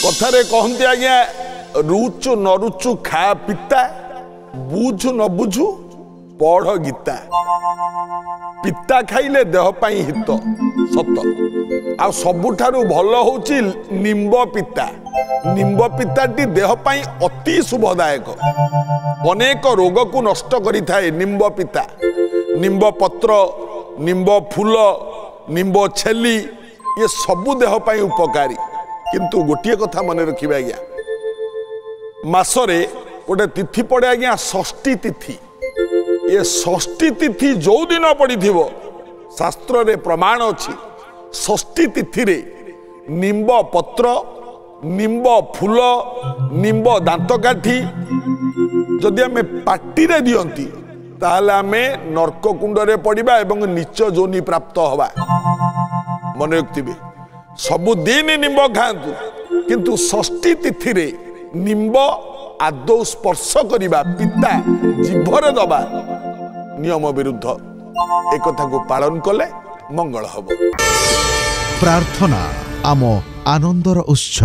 कथारे कहते आज्ञा रुचु न रुचु खा पिता बुझु न बुझु पढ़ गीता पिता खाइले देह पाई हित सत आ सबुठारु भल होची निम्ब पिताटी देह पाई अति शुभदायक अनेक रोग को नष्ट करि थाए निम्ब पिता निम्ब पत्र निम्ब फूल निम्ब छेली ये सबु देह पाई उपकारी किंतु गोटे कथा मन रखिबा आज्ञा मासरे गोटे तिथि पड़े आज्ञा षष्ठी तिथि ये षष्ठी तिथि जो दिन पड़ी शास्त्र रे प्रमाण अच्छी षष्ठी तिथि रे निम्ब पत्र निम्ब फूल निम्ब दांतकाठी जदि आम पाटी रे दियंती ताहले आमे नर्क कुंड रे पड़िबा एवं नीच जोनि प्राप्त हवा मन रखिबे सबुदिन निम्ब खातु किंतु षष्ठी तिथि रे निम्ब आदौ स्पर्श करिबा पिता जीभरे दबा नियम विरुद्ध एक कथा को पालन कले मंगल हब। प्रार्थना आम आनंदर उत्स।